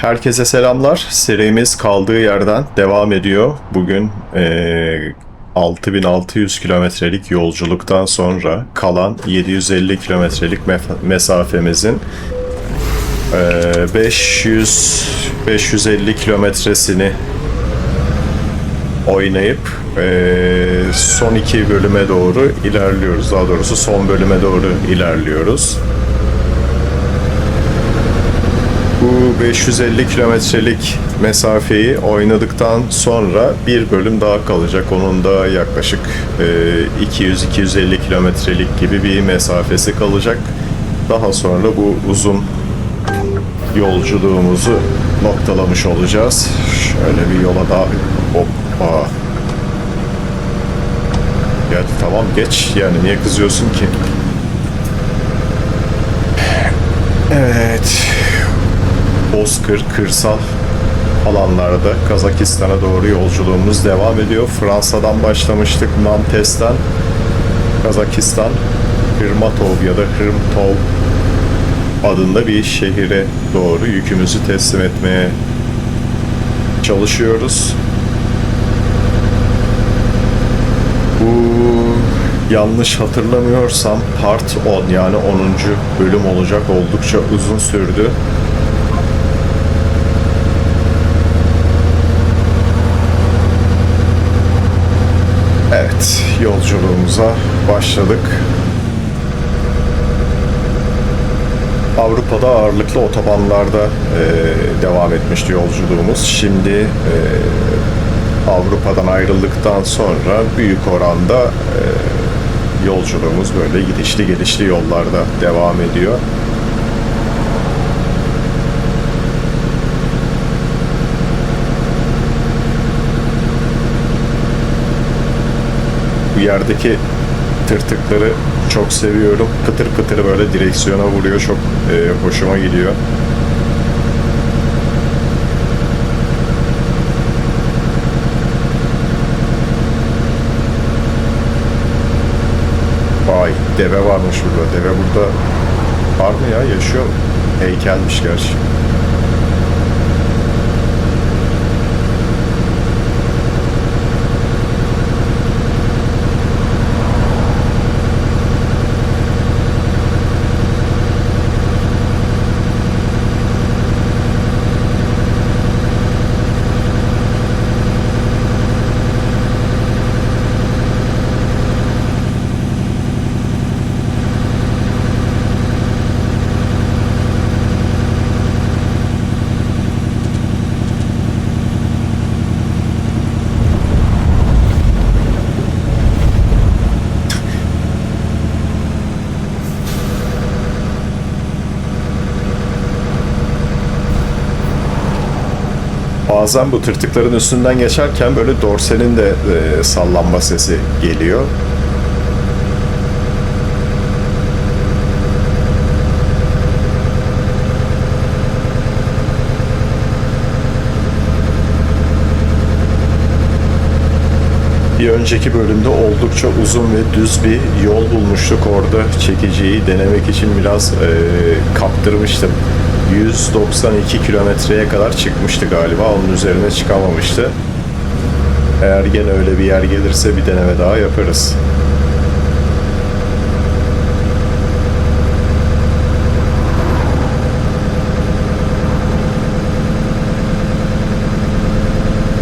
Herkese selamlar. Serimiz kaldığı yerden devam ediyor. Bugün 6600 kilometrelik yolculuktan sonra kalan 750 kilometrelik mesafemizin 550 kilometresini oynayıp son iki bölüme doğru ilerliyoruz. Daha doğrusu son bölüme doğru ilerliyoruz. Bu 550 kilometrelik mesafeyi oynadıktan sonra bir bölüm daha kalacak. Onun da yaklaşık 200-250 kilometrelik gibi bir mesafesi kalacak. Daha sonra bu uzun yolculuğumuzu noktalamış olacağız. Şöyle bir yola daha... Hoppa! Ya tamam geç. Yani niye kızıyorsun ki? Evet... Bozkır, kırsal alanlarda Kazakistan'a doğru yolculuğumuz devam ediyor. Fransa'dan başlamıştık, Nantes'ten Kazakistan, Hırmatov ya da Hırmtov adında bir şehire doğru yükümüzü teslim etmeye çalışıyoruz. Bu yanlış hatırlamıyorsam Part 10 yani 10. bölüm olacak, oldukça uzun sürdü. Evet, yolculuğumuza başladık. Avrupa'da ağırlıklı otobanlarda devam etmişti yolculuğumuz. Şimdi Avrupa'dan ayrıldıktan sonra büyük oranda yolculuğumuz böyle gidişli gelişli yollarda devam ediyor. Bu yerdeki tırtıkları çok seviyorum. Pıtır pıtır böyle direksiyona vuruyor. Çok hoşuma gidiyor. Vay, deve varmış burada. Deve burada var mı ya? Yaşıyor mu? Heykelmiş gerçi. Bazen bu tırtıkların üstünden geçerken böyle dorsenin de sallanma sesi geliyor. Bir önceki bölümde oldukça uzun ve düz bir yol bulmuştuk. Orada çekiciyi denemek için biraz kaptırmıştım. 192 kilometreye kadar çıkmıştı galiba. Onun üzerine çıkamamıştı. Eğer gene öyle bir yer gelirse bir deneme daha yaparız.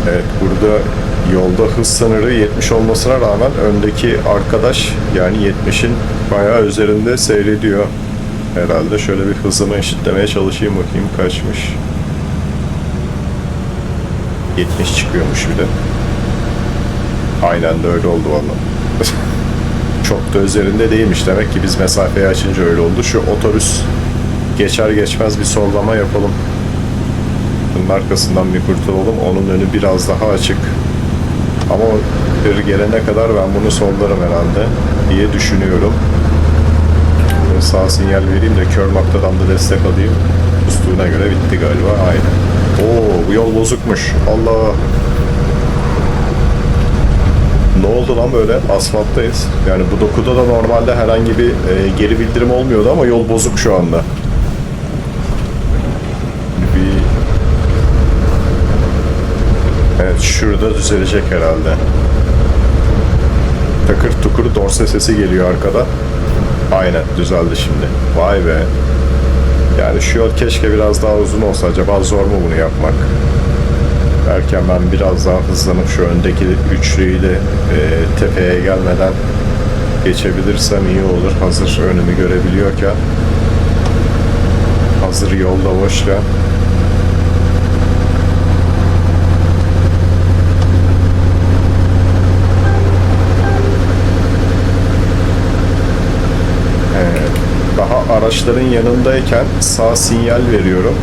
Evet, burada yolda hız sınırı 70 olmasına rağmen öndeki arkadaş yani 70'in bayağı üzerinde seyrediyor. Herhalde şöyle bir hızımı eşitlemeye çalışayım, bakayım kaçmış. 70 çıkıyormuş bir de. Aynen de öyle oldu valla. Çok da üzerinde değilmiş, demek ki biz mesafeyi açınca öyle oldu. Şu otobüs geçer geçmez bir sollama yapalım. Bunun arkasından bir kurtulalım. Onun önü biraz daha açık. Ama bir gelene kadar ben bunu sollarım herhalde diye düşünüyorum. Sağ sinyal vereyim de kör noktadan da destek alayım. Ustuğuna göre bitti galiba. Aynen. Oo, bu yol bozukmuş. Allah. Ne oldu lan böyle? Asfalttayız. Yani bu dokuda da normalde herhangi bir geri bildirim olmuyordu ama yol bozuk şu anda. Bir Şurada düzelecek herhalde. Takır tukur dorse sesi geliyor arkada. Aynen düzeldi şimdi. Vay be. Yani şu yol keşke biraz daha uzun olsa. Acaba zor mu bunu yapmak? Belki ben biraz daha hızlanıp şu öndeki üçlüyü de tepeye gelmeden geçebilirsem iyi olur. Hazır önümü görebiliyorken. Hazır yolda boşken. Daha araçların yanındayken sağ sinyal veriyorum.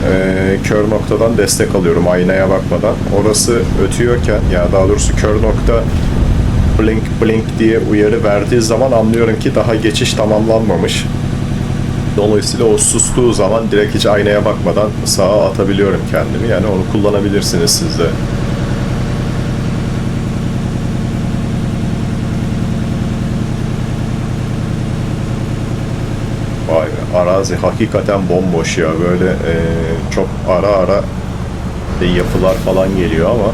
Kör noktadan destek alıyorum aynaya bakmadan. Orası ötüyorken, ya daha doğrusu kör nokta blink blink diye uyarı verdiği zaman anlıyorum ki daha geçiş tamamlanmamış. Dolayısıyla o sustuğu zaman direkt hiç aynaya bakmadan sağa atabiliyorum kendimi. Yani onu kullanabilirsiniz siz de. Vay be, arazi hakikaten bomboş ya. Böyle çok ara ara yapılar falan geliyor ama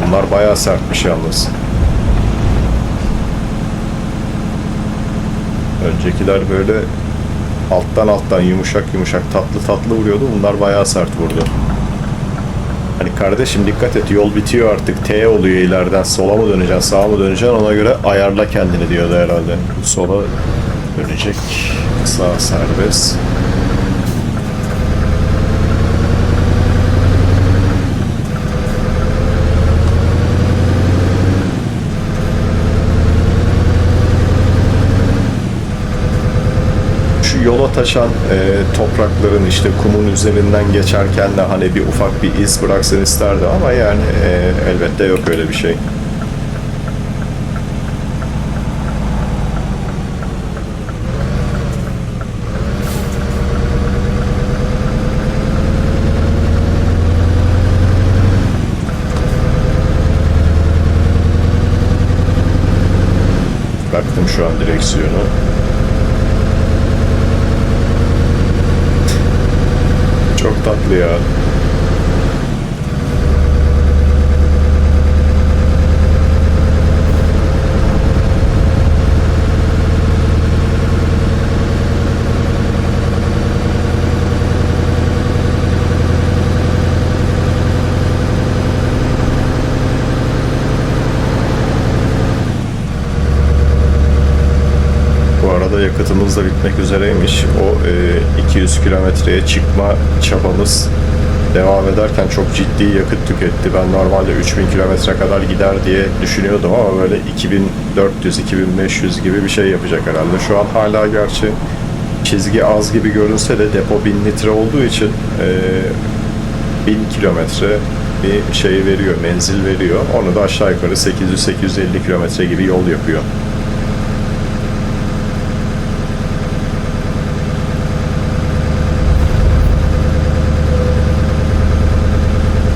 bunlar bayağı sertmiş yalnız. Öncekiler böyle alttan yumuşak yumuşak tatlı tatlı vuruyordu. Bunlar bayağı sert vurdu. Hani kardeşim dikkat et, yol bitiyor artık. T oluyor ileriden. Sola mı döneceksin, sağa mı döneceksin, ona göre ayarla kendini diyordu herhalde. Sola dönecek. Sağ serbest. Yola taşan toprakların işte kumun üzerinden geçerken de hani bir ufak bir iz bıraksın isterdi ama yani elbette yok öyle bir şey. Bıraktım şu an direksiyonu. Çok tatlı ya. Bu arada yakıtımız da bitmek üzereymiş. O 200 kilometreye çıkma çabamız devam ederken çok ciddi yakıt tüketti. Ben normalde 3000 kilometre kadar gider diye düşünüyordum ama böyle 2400-2500 gibi bir şey yapacak herhalde. Şu an hala gerçi çizgi az gibi görünse de depo 1000 litre olduğu için 1000 kilometre bir şey veriyor, menzil veriyor. Onu da aşağı yukarı 800-850 kilometre gibi yol yapıyor.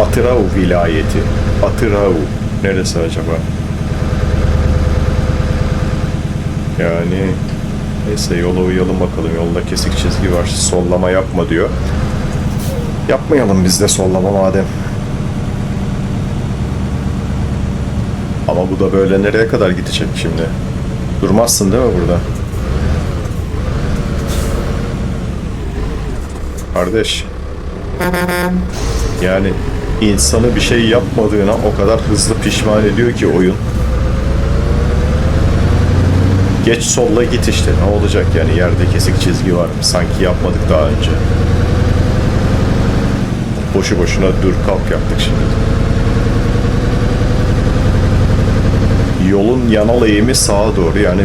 Atırau vilayeti. Atırau. Neresi acaba? Yani neyse yola uyalım bakalım. Yolda kesik çizgi var. Sollama yapma diyor. Yapmayalım biz de sollama madem. Ama bu da böyle nereye kadar gidecek şimdi? Durmazsın değil mi burada? Kardeş. Yani insanı bir şey yapmadığına o kadar hızlı pişman ediyor ki oyun. Geç solla git işte, ne olacak yani, yerde kesik çizgi var. Sanki yapmadık daha önce. Boşu boşuna dur kalk yaptık şimdi. Yolun yanal eğimi sağa doğru, yani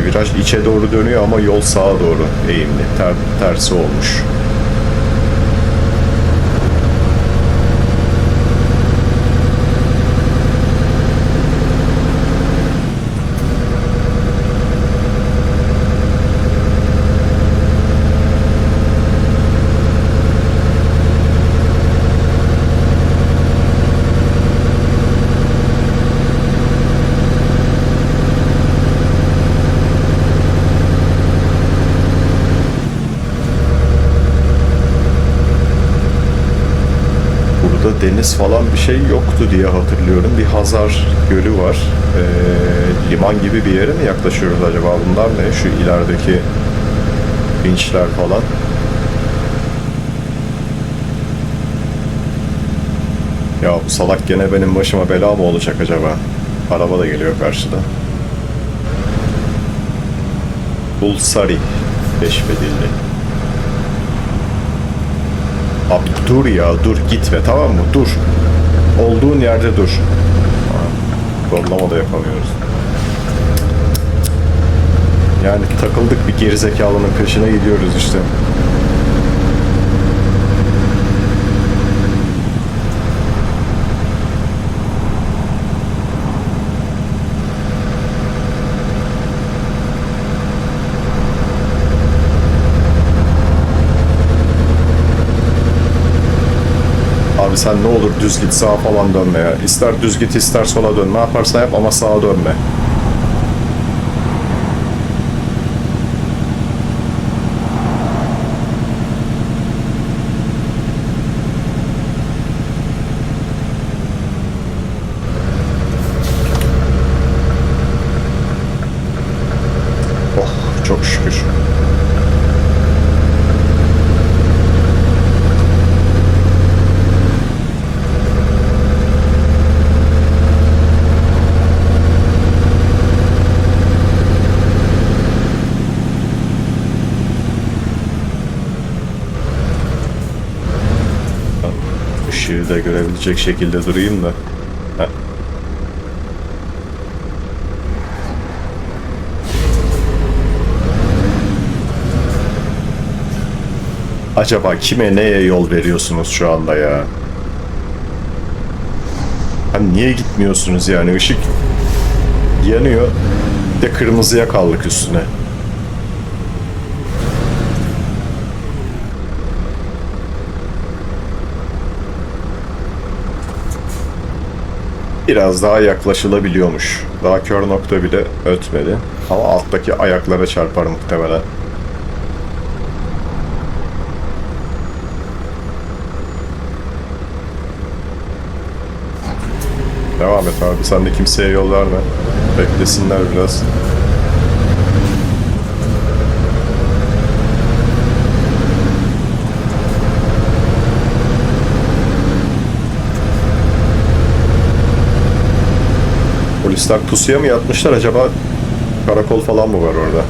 viraj içe doğru dönüyor ama yol sağa doğru eğimli. Tersi olmuş. burada deniz falan bir şey yoktu diye hatırlıyorum. Bir Hazar Gölü var. Liman gibi bir yere mi yaklaşıyoruz acaba? Bunlar ne? Şu ilerideki vinçler falan. Ya bu salak gene benim başıma bela mı olacak acaba? Araba da geliyor karşıda. Bulsari keşfedildi. Abi dur ya, dur gitme, tamam mı? Dur. Olduğun yerde dur. Zorlama da yapamıyoruz. Yani takıldık bir gerizekalının peşine gidiyoruz işte. Abi sen ne olur düz git, sağa falan dönme ya. İster düz git ister sola dön. Ne yaparsan yap ama sağa dönme. Oh çok şükür. Işığı da görebilecek şekilde durayım da. Heh. Acaba kime neye yol veriyorsunuz şu anda ya? Hani niye gitmiyorsunuz yani? Işık yanıyor. Bir de kırmızıya kaldık üstüne. Biraz daha yaklaşılabiliyormuş. Daha kör nokta bile ötmedi. Ama alttaki ayaklara çarpar muhtemelen. Devam et abi. Sen de kimseye yol verme. Beklesinler biraz. Polisler pusuya mı yatmışlar acaba? Karakol falan mı var orada?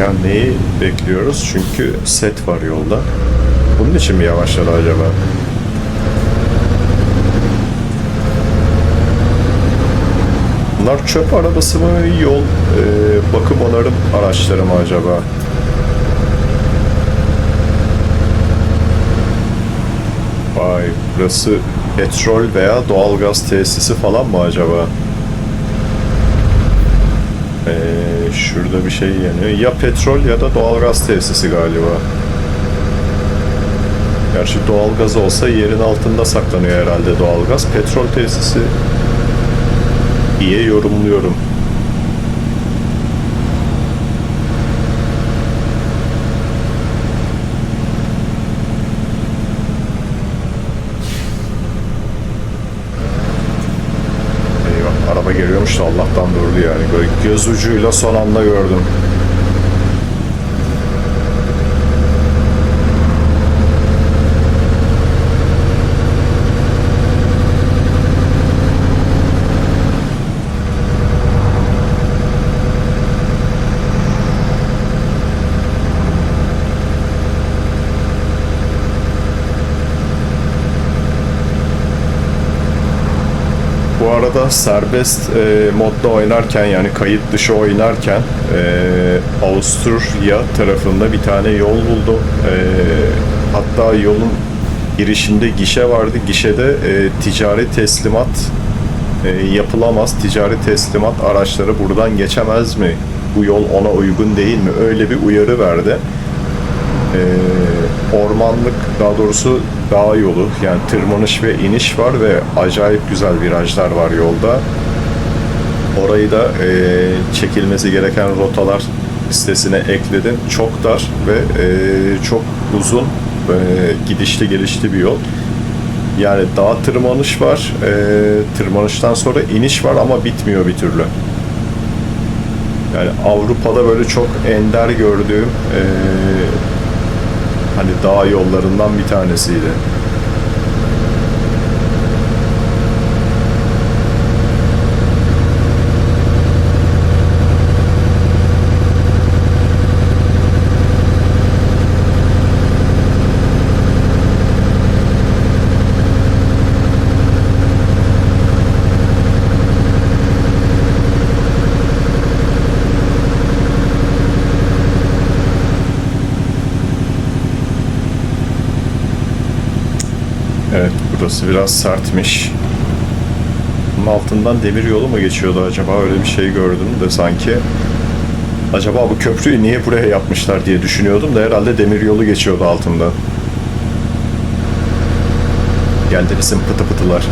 Ya neyi bekliyoruz? Çünkü set var yolda. Bunun için mi yavaşladı acaba? Bunlar çöp arabası mı? Yol bakım onarım araçları mı acaba? Vay, burası petrol veya doğalgaz tesisi falan mı acaba? Şurada bir şey yanıyor. Ya petrol ya da doğalgaz tesisi galiba. Gerçi doğalgaz olsa yerin altında saklanıyor herhalde doğalgaz. Petrol tesisi diye yorumluyorum. Araba geliyormuş da Allah'tan durdu yani. Böyle göz ucuyla son anda gördüm. Bu arada serbest modda oynarken yani kayıt dışı oynarken Avusturya tarafında bir tane yol buldum. Hatta yolun girişinde gişe vardı. Gişede ticari teslimat yapılamaz. Ticari teslimat araçları buradan geçemez mi? Bu yol ona uygun değil mi? Öyle bir uyarı verdi. Ormanlık, daha doğrusu dağ yolu, yani tırmanış ve iniş var ve acayip güzel virajlar var yolda. Orayı da çekilmesi gereken rotalar listesine ekledim. Çok dar ve çok uzun, gidişli gelişli bir yol. Yani dağa tırmanış var, tırmanıştan sonra iniş var ama bitmiyor bir türlü. Yani Avrupa'da böyle çok ender gördüğüm hani dağ yollarından bir tanesiydi. Evet, burası biraz sertmiş. Bunun altından demir yolu mu geçiyordu acaba? Öyle bir şey gördüm de sanki. Acaba bu köprüyü niye buraya yapmışlar diye düşünüyordum da herhalde demir yolu geçiyordu altından. Geldi bizim pıtı pıtılar.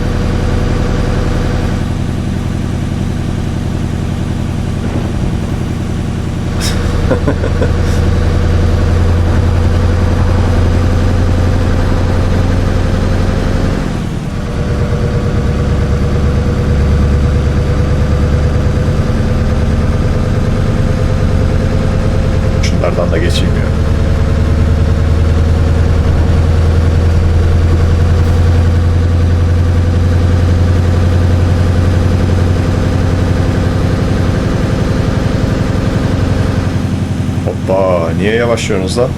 Şunlardan da geçeyim ya. Hoppa, niye yavaşlıyorsunuz lan?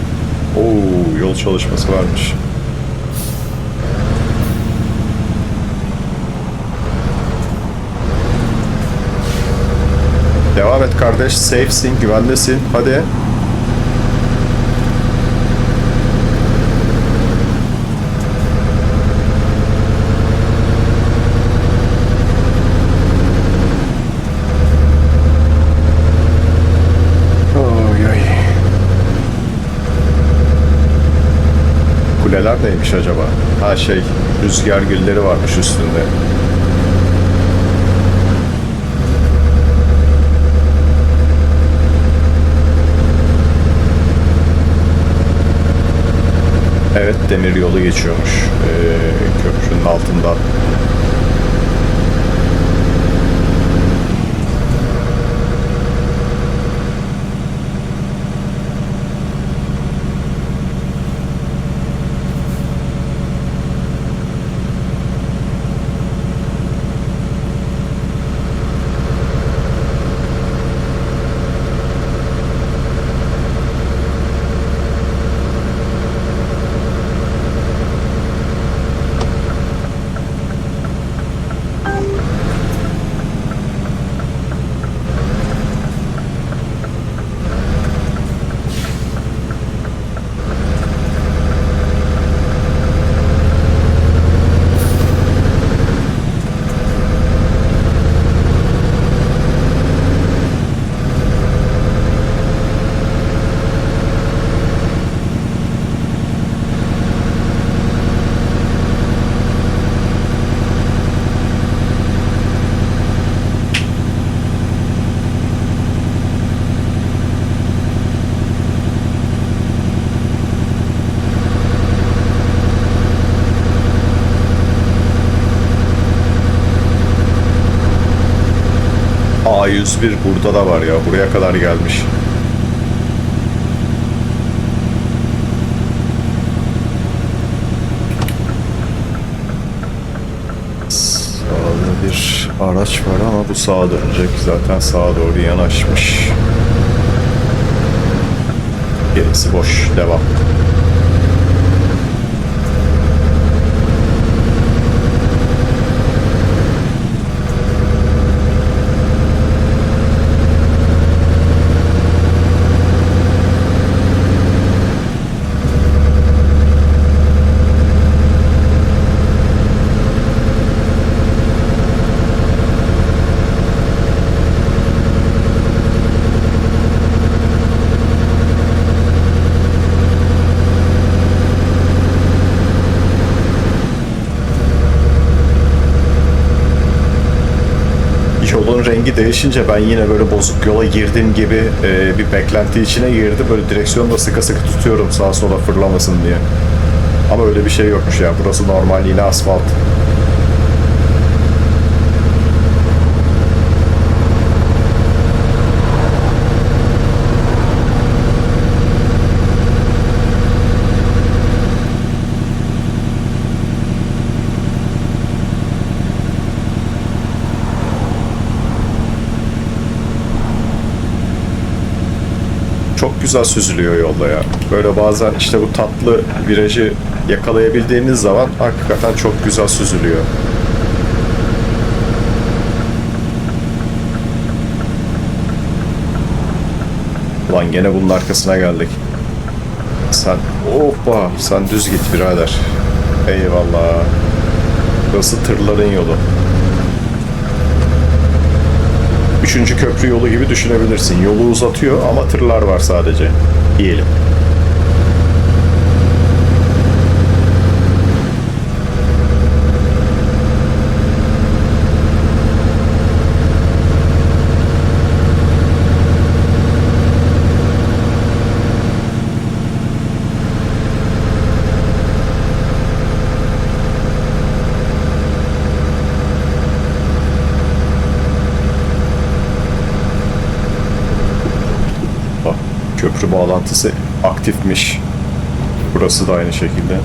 Oo, yol çalışması varmış. Devam et kardeş, safe'sin, güvendesin. Hadi. Kuleler neymiş acaba? Ha şey, rüzgar gülleri varmış üstünde. Evet, demir yolu geçiyormuş köprünün altından. A101 burada da var ya. Buraya kadar gelmiş. Sağda bir araç var ama bu sağa dönecek. Zaten sağa doğru yanaşmış. Gerisi boş. Devam. rengi değişince ben yine böyle bozuk yola girdim gibi bir beklenti içine girdim. Böyle direksiyonu da sıkı sıkı tutuyorum sağa sola fırlamasın diye. Ama öyle bir şey yokmuş ya. Burası normal yine asfalt. Çok güzel süzülüyor yolda ya. Böyle bazen işte bu tatlı virajı yakalayabildiğiniz zaman hakikaten çok güzel süzülüyor. Ulan gene bunun arkasına geldik. Sen, hoppa, sen düz git birader. Eyvallah. Burası tırların yolu. Üçüncü köprü yolu gibi düşünebilirsin. Yolu uzatıyor ama tırlar var sadece. Diyelim. Köprü bağlantısı aktifmiş. Burası da aynı şekilde.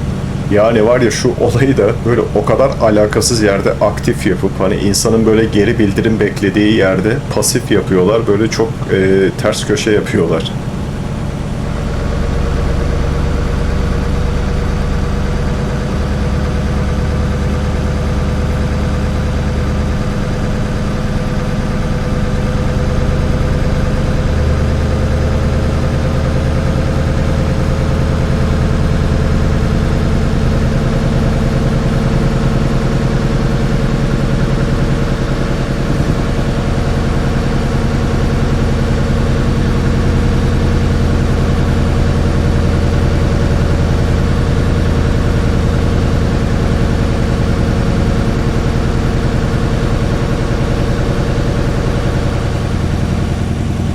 Yani var ya şu olayı da böyle o kadar alakasız yerde aktif yapıp hani insanın böyle geri bildirim beklediği yerde pasif yapıyorlar. Böyle çok ters köşe yapıyorlar.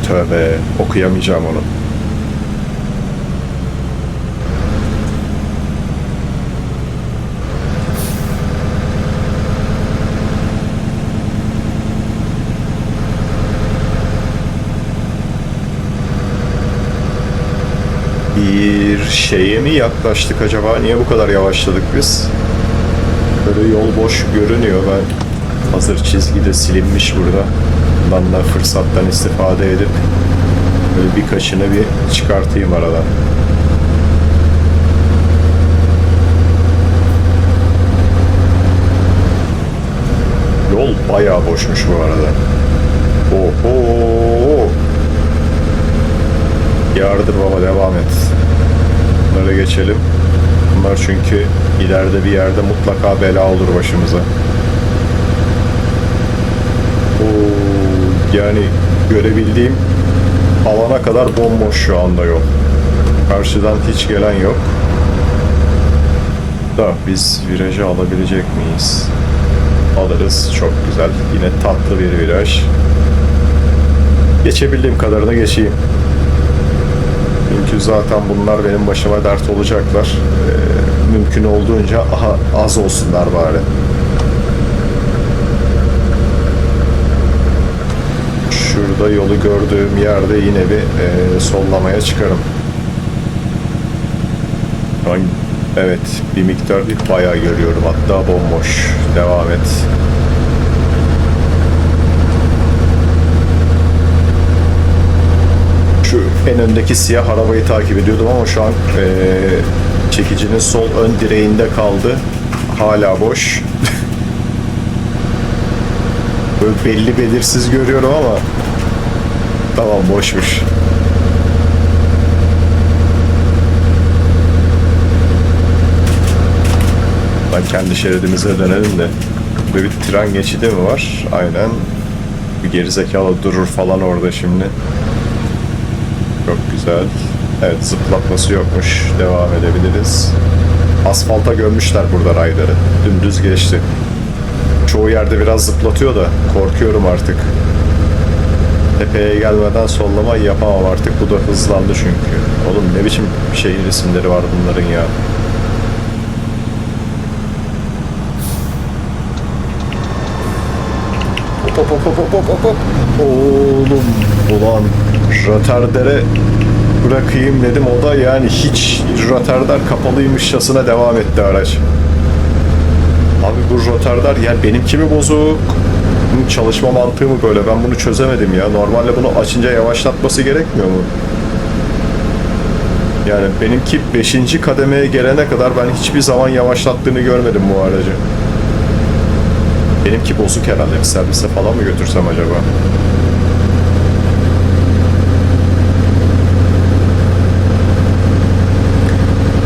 Tövbe, okuyamayacağım onu. Bir şeye mi yaklaştık acaba? Niye bu kadar yavaşladık biz? Böyle yol boş görünüyor. Ben hazır çizgide silinmiş burada. Bundan da fırsattan istifade edip böyle birkaçını bir çıkartayım aradan. Yol bayağı boşmuş bu arada. Oho! Yardır baba, devam et. Bunları geçelim. Bunlar çünkü ileride bir yerde mutlaka bela olur başımıza. Yani görebildiğim alana kadar bomboş şu anda yol. Karşıdan hiç gelen yok. Da biz virajı alabilecek miyiz? Alırız. Çok güzel. Yine tatlı bir viraj. Geçebildiğim kadarına geçeyim. Çünkü zaten bunlar benim başıma dert olacaklar. Mümkün olduğunca az olsunlar bari. Şurada yolu gördüğüm yerde yine bir sollamaya çıkarım. Evet, bir miktar değil, bayağı görüyorum, hatta bomboş. Devam et. Şu en öndeki siyah arabayı takip ediyordum ama şu an çekicinin sol ön direğinde kaldı. Hala boş. Böyle belli belirsiz görüyorum ama tamam, boşmuş. Ben kendi şeridimize dönelim de. Böyle bir tren geçidi mi var? Aynen. Bir gerizekalı durur falan orada şimdi. Çok güzel. Evet, zıplatması yokmuş. Devam edebiliriz. Asfalta gömmüşler burada rayları. Dümdüz geçti. Çoğu yerde biraz zıplatıyor da korkuyorum artık. Tepeye gelmeden sollama yapamam artık. Bu da hızlandı çünkü. Oğlum ne biçim şehir isimleri var bunların ya. Hop hop hop hop hop hop hop. Oğlum ulan Rotterdam'e bırakayım dedim, o da yani hiç Rotterdam kapalıymışçasına devam etti araç. Abi bu Rotterdam yani benimki mi bozuk? Bunun çalışma mantığı mı böyle? Ben bunu çözemedim ya. Normalde bunu açınca yavaşlatması gerekmiyor mu? Yani benimki 5. kademeye gelene kadar ben hiçbir zaman yavaşlattığını görmedim bu aracı. Benimki bozuk herhalde. Bir servise falan mı götürsem acaba?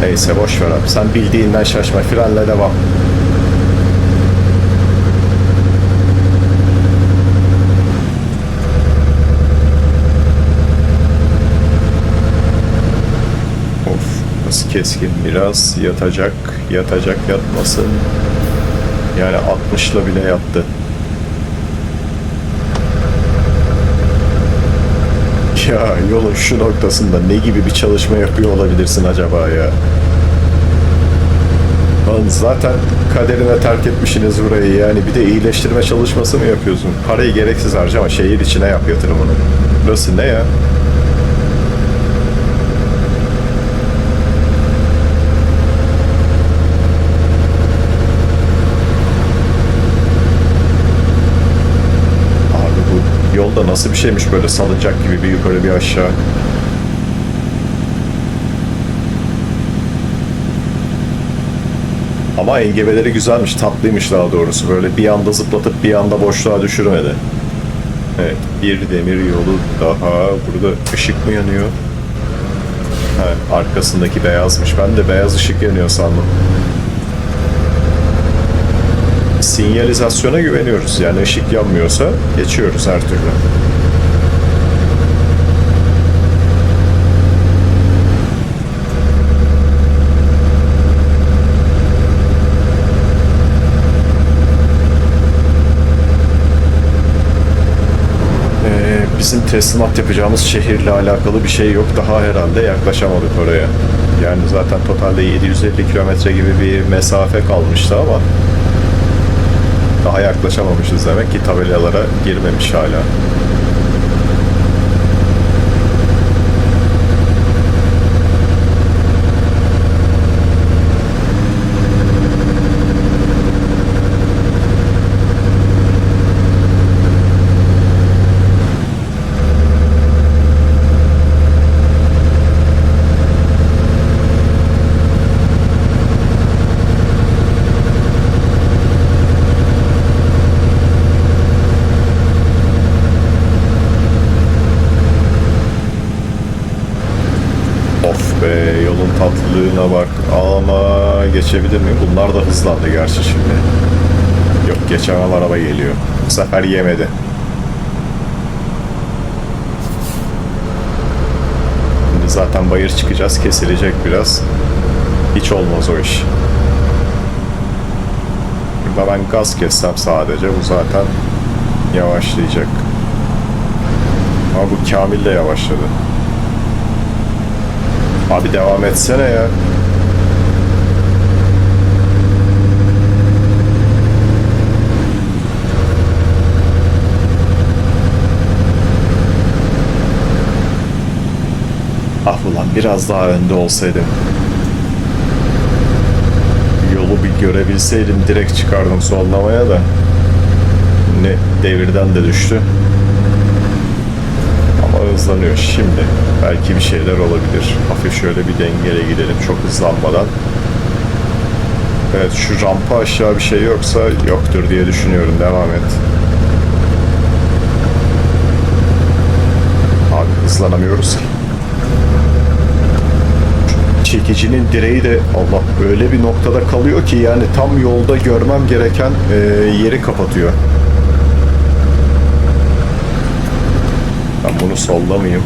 Neyse boş ver abi. Sen bildiğinden şaşma. Frenle devam. Of, nasıl keskin. Biraz yatacak. Yatacak, yatmasın. Yani 60'la bile yattı. Ya yolun şu noktasında ne gibi bir çalışma yapıyor olabilirsin acaba ya? Lan zaten kaderine terk etmişsiniz burayı, yani bir de iyileştirme çalışması mı yapıyorsun? Parayı gereksiz harcama, şehir içine yap yatırımını. Burası ne ya? Yolda nasıl bir şeymiş böyle, salıncak gibi bir yukarı bir aşağı. Ama engebeleri güzelmiş, tatlıymış daha doğrusu. Böyle bir anda zıplatıp bir anda boşluğa düşürmedi. Evet, bir demir yolu daha. Burada ışık mı yanıyor? Ha, arkasındaki beyazmış. Ben de beyaz ışık yanıyor sandım. Sinyalizasyona güveniyoruz. Yani ışık yanmıyorsa geçiyoruz her türlü. Bizim teslimat yapacağımız şehirle alakalı bir şey yok. Daha herhalde yaklaşamadık oraya. Yani zaten totalde 750 kilometre gibi bir mesafe kalmıştı ama daha yaklaşamamışız demek ki, tabelalara girmemiş hala. Yolun tatlılığına bak. Ama geçebilir miyim? Bunlar da hızlandı gerçi şimdi. Yok, geçemem, araba geliyor. Bu sefer yemedi. Şimdi zaten bayır çıkacağız. Kesilecek biraz. Hiç olmaz o iş. Burada ben gaz kessem sadece, bu zaten yavaşlayacak. Ama bu Kamil de yavaşladı. Abi devam etsene ya. Ah ulan, biraz daha önde olsaydım. Yolu bir görebilseydim direkt çıkardım sollamaya da. Ne devirden de düştü. Ama hızlanıyor şimdi. Belki bir şeyler olabilir. Hafif şöyle bir dengele gidelim çok hızlanmadan. Evet, şu rampa aşağı bir şey yoksa yoktur diye düşünüyorum. Devam et. Abi hızlanamıyoruz ki. Çekicinin direği de Allah öyle bir noktada kalıyor ki, yani tam yolda görmem gereken yeri kapatıyor. Ben bunu sollamayayım.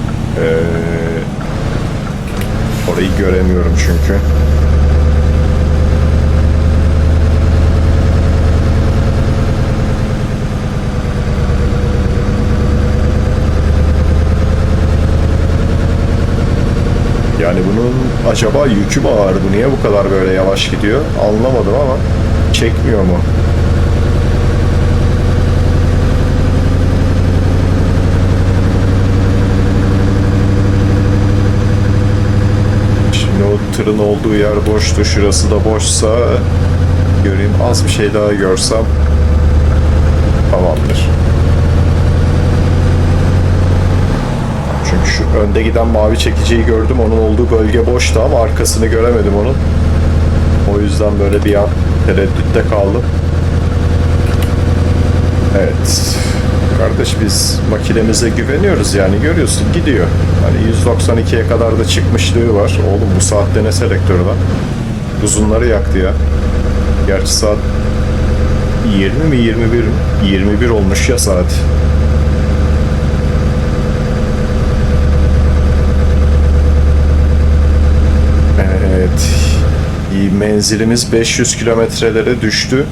Orayı göremiyorum çünkü. Yani bunun acaba yükü mü ağır? Bu niye bu kadar böyle yavaş gidiyor? Anlamadım ama çekmiyor mu? Şimdi o tırın olduğu yer boştu. Şurası da boşsa göreyim. Az bir şey daha görsem tamamdır. Çünkü şu önde giden mavi çekiciyi gördüm. Onun olduğu bölge boştu ama arkasını göremedim onun. O yüzden böyle bir an tereddütte kaldım. Evet. Kardeş biz makinemize güveniyoruz yani görüyorsun gidiyor. Hani 192'ye kadar da çıkmışlığı var. Oğlum bu saatte ne selektörü lan? Uzunları yaktı ya. Gerçi saat 20 mi 21 mi? 21 olmuş ya saat. Evet. Menzilimiz 500 kilometrelere düştü.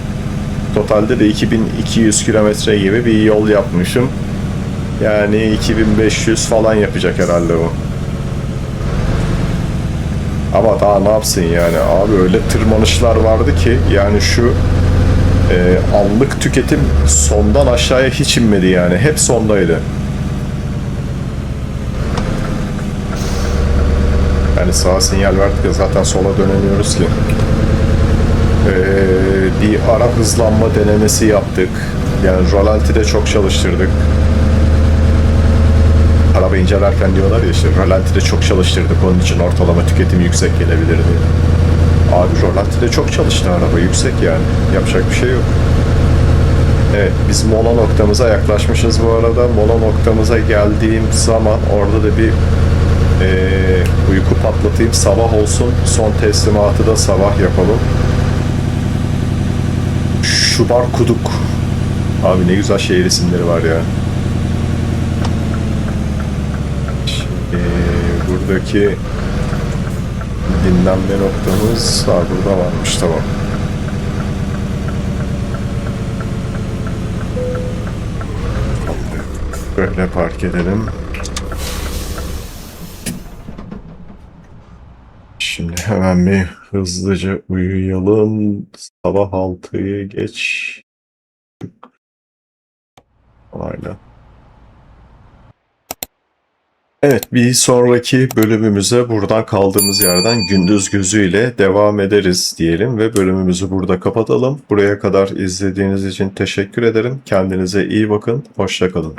Totalde de 2200 kilometre gibi bir yol yapmışım. Yani 2500 falan yapacak herhalde o. Ama daha ne yapsın yani abi öyle tırmanışlar vardı ki yani şu anlık tüketim sondan aşağıya hiç inmedi yani hep sondaydı. Yani sağa sinyal verdik ya zaten sola dönemiyoruz ki. Bir ara hızlanma denemesi yaptık. Yani rölantide çok çalıştırdık. Araba incelerken diyorlar ya işte rölantide çok çalıştırdık onun için ortalama tüketim yüksek gelebilirdi. Abi rölantide çok çalıştı araba yüksek yani. Yapacak bir şey yok. Evet biz mola noktamıza yaklaşmışız bu arada. Mola noktamıza geldiğim zaman orada da bir uyku patlatayım sabah olsun. Son teslimatı da sabah yapalım. Şubar Kuduk. Abi ne güzel şehir isimleri var ya. Şimdi buradaki dinlenme noktamız burada varmış tamam. Böyle park edelim. Şimdi hemen bir hızlıca uyuyalım. Sabah 6'yı geç. Aynen. Evet, bir sonraki bölümümüze buradan kaldığımız yerden gündüz gözüyle devam ederiz diyelim ve bölümümüzü burada kapatalım. Buraya kadar izlediğiniz için teşekkür ederim. Kendinize iyi bakın. Hoşça kalın.